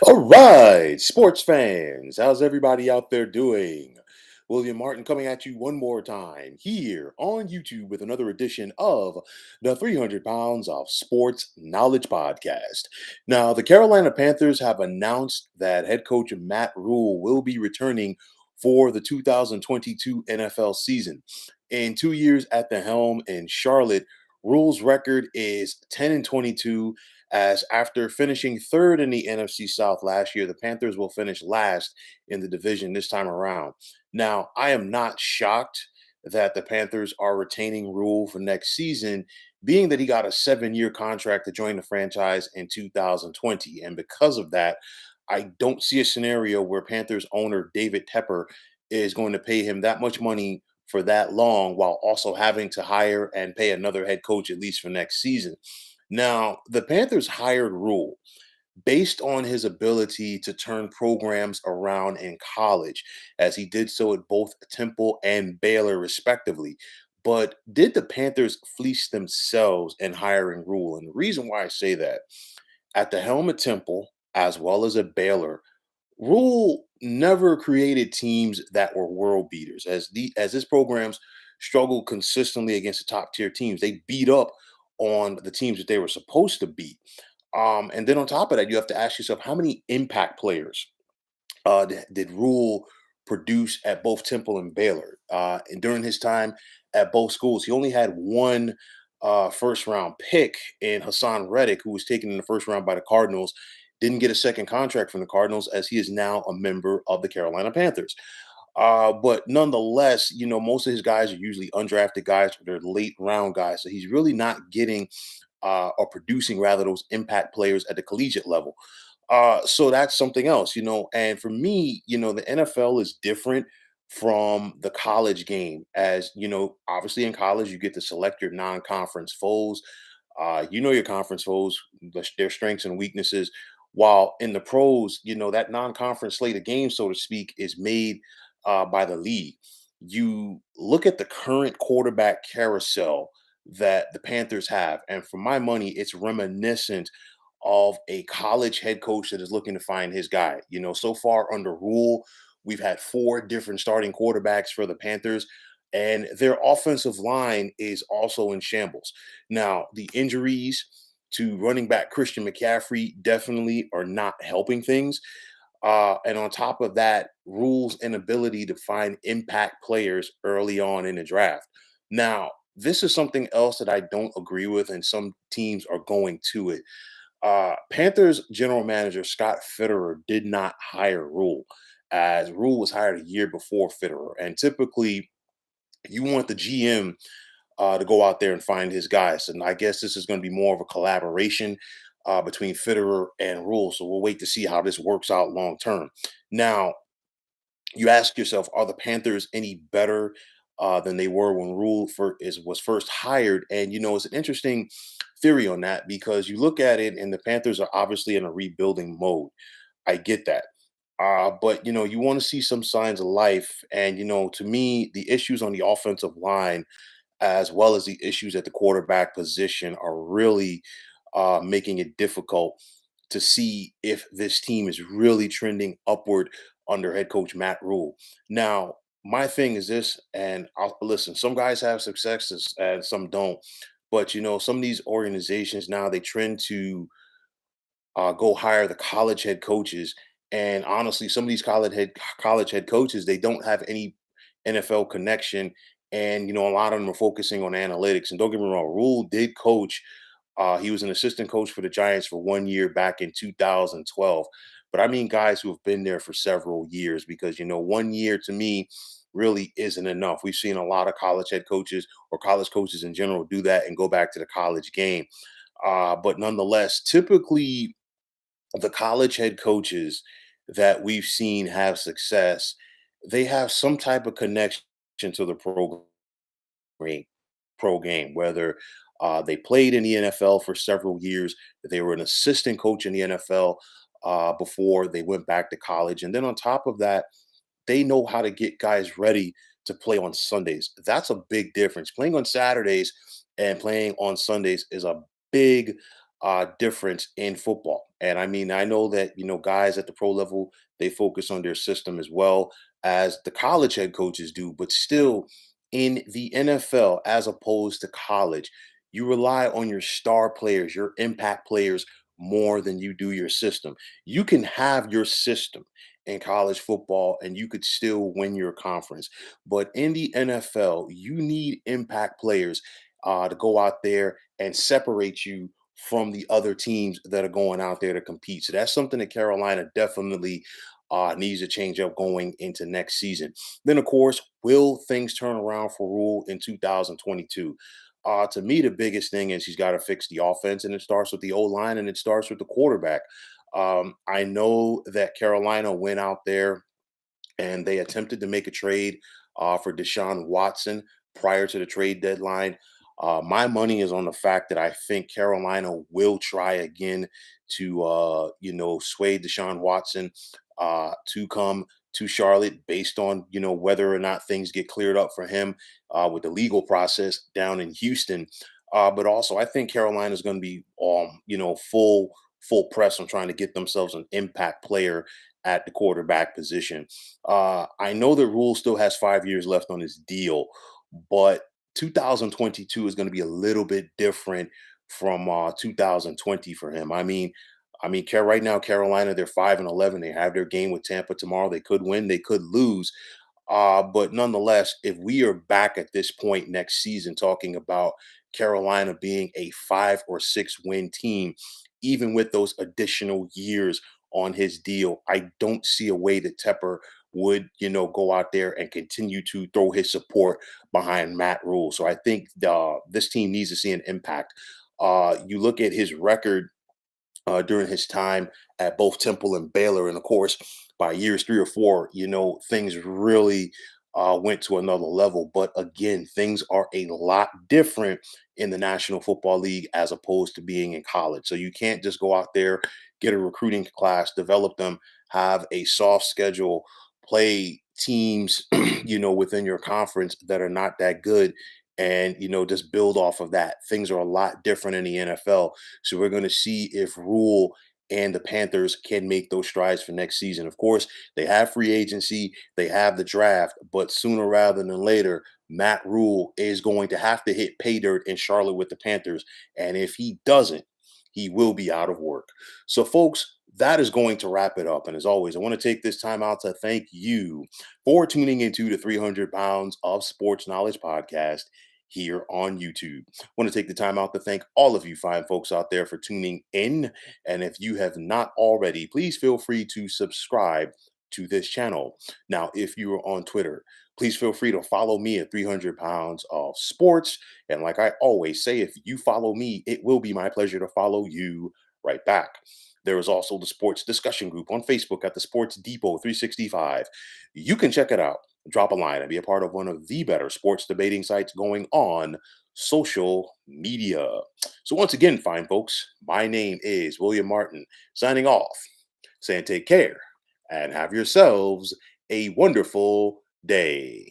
All right, sports fans, how's everybody out there doing? William Martin coming at you one more time here on YouTube with another edition of the 300 Pounds of Sports Knowledge Podcast. Now, the Carolina Panthers have announced that head coach Matt Rhule will be returning for the 2022 NFL season. In 2 years at the helm in Charlotte, Rhule's record is 10 and 22 as after finishing third in the NFC South last year, the Panthers will finish last in the division this time around. Now, I am not shocked that the Panthers are retaining Rule for next season, being that he got a 7-year contract to join the franchise in 2020. And because of that, I don't see a scenario where Panthers owner David Tepper is going to pay him that much money for that long while also having to hire and pay another head coach at least for next season. Now, the Panthers hired Rule based on his ability to turn programs around in college, as he did so at both Temple and Baylor, respectively. But did the Panthers fleece themselves in hiring Rule? And the reason why I say that, at the helm at Temple, as well as at Baylor, Rule never created teams that were world beaters. As his programs struggled consistently against the top tier teams, they beat up on the teams that they were supposed to beat. And then on top of that, you have to ask yourself, how many impact players did Rule produce at both Temple and Baylor? And during his time at both schools, he only had one first round pick in Hassan Reddick, who was taken in the first round by the Cardinals. Didn't get a second contract from the Cardinals as he is now a member of the Carolina Panthers. But nonetheless, most of his guys are usually undrafted guys, they're late round guys. So he's really not getting or producing rather those impact players at the collegiate level. So that's something else. And for me, the NFL is different from the college game. As obviously in college, you get to select your non conference foes. Your conference foes, their strengths and weaknesses. While in the pros, that non conference slate of games, so to speak, is made by the league. You look at the current quarterback carousel that the Panthers have, and for my money, it's reminiscent of a college head coach that is looking to find his guy. So far under Rule, we've had four different starting quarterbacks for the Panthers, and their offensive line is also in shambles. Now, the injuries to running back Christian McCaffrey definitely are not helping things. And on top of that, Rule's inability to find impact players early on in the draft. Now, this is something else that I don't agree with, and some teams are going to it. Panthers general manager Scott Fitterer did not hire Rule, as Rule was hired a year before Fitterer. And typically, you want the GM to go out there and find his guys. And I guess this is going to be more of a collaboration between Fitterer and Rule. So we'll wait to see how this works out long term. Now, you ask yourself, are the Panthers any better than they were when was first hired? And it's an interesting theory on that because you look at it, and the Panthers are obviously in a rebuilding mode. I get that. But you want to see some signs of life. And to me, the issues on the offensive line, as well as the issues at the quarterback position, are really making it difficult to see if this team is really trending upward under head coach Matt Rule. Now, my thing is this, and I'll listen, some guys have successes and some don't. But some of these organizations now, they trend to go hire the college head coaches. And honestly, some of these college head coaches, they don't have any NFL connection. And a lot of them are focusing on analytics. And don't get me wrong, Rule did coach. He was an assistant coach for the Giants for 1 year back in 2012. But I mean guys who have been there for several years, because 1 year to me really isn't enough. We've seen a lot of college head coaches or college coaches in general do that and go back to the college game. But nonetheless, typically the college head coaches that we've seen have success, they have some type of connection to the game, pro game, whether they played in the NFL for several years, they were an assistant coach in the NFL before they went back to college. And then on top of that, they know how to get guys ready to play on Sundays. That's a big difference. Playing on Saturdays and playing on Sundays is a big difference in football. And I mean, I know that, guys at the pro level, they focus on their system as well as the college head coaches do, but still in the NFL, as opposed to college, you rely on your star players, your impact players more than you do your system. You can have your system in college football and you could still win your conference. But in the NFL, you need impact players to go out there and separate you from the other teams that are going out there to compete. So that's something that Carolina definitely needs to change up going into next season. Then, of course, will things turn around for Rule in 2022? To me, the biggest thing is he's got to fix the offense, and it starts with the O line and it starts with the quarterback. I know that Carolina went out there and they attempted to make a trade for Deshaun Watson prior to the trade deadline. My money is on the fact that I think Carolina will try again to, sway Deshaun Watson to come to Charlotte based on, whether or not things get cleared up for him with the legal process down in Houston. But also, I think Carolina is going to be, full press on trying to get themselves an impact player at the quarterback position. I know that Rule still has 5 years left on his deal, but 2022 is going to be a little bit different from 2020 for him. Right now Carolina, they're 5-11. They have their game with Tampa tomorrow. They could win, they could lose. But nonetheless, if we are back at this point next season talking about Carolina being a 5 or 6 win team, even with those additional years on his deal, I don't see a way that Tepper would, go out there and continue to throw his support behind Matt Rule. So I think this team needs to see an impact. You look at his record during his time at both Temple and Baylor. And of course, by years 3 or 4, things really went to another level. But again, things are a lot different in the National Football League as opposed to being in college. So you can't just go out there, get a recruiting class, develop them, have a soft schedule, play teams, within your conference that are not that good. And just build off of that. Things are a lot different in the NFL, so we're going to see if Rule and the Panthers can make those strides for next season. Of course, they have free agency, they have the draft, but sooner rather than later, Matt Rule is going to have to hit pay dirt in Charlotte with the Panthers. And if he doesn't, he will be out of work. So, folks, that is going to wrap it up. And as always, I want to take this time out to thank you for tuning into the 300 Pounds of Sports Knowledge podcast here on YouTube. I want to take the time out to thank all of you fine folks out there for tuning in. And if you have not already, please feel free to subscribe to this channel. Now, if you are on Twitter, please feel free to follow me at 300 Pounds of Sports. And like I always say, if you follow me, it will be my pleasure to follow you right back. There is also the sports discussion group on Facebook at the Sports Depot 365. You can check it out, drop a line, and be a part of one of the better sports debating sites going on social media. So, once again, fine folks, my name is William Martin, signing off, saying take care and have yourselves a wonderful day.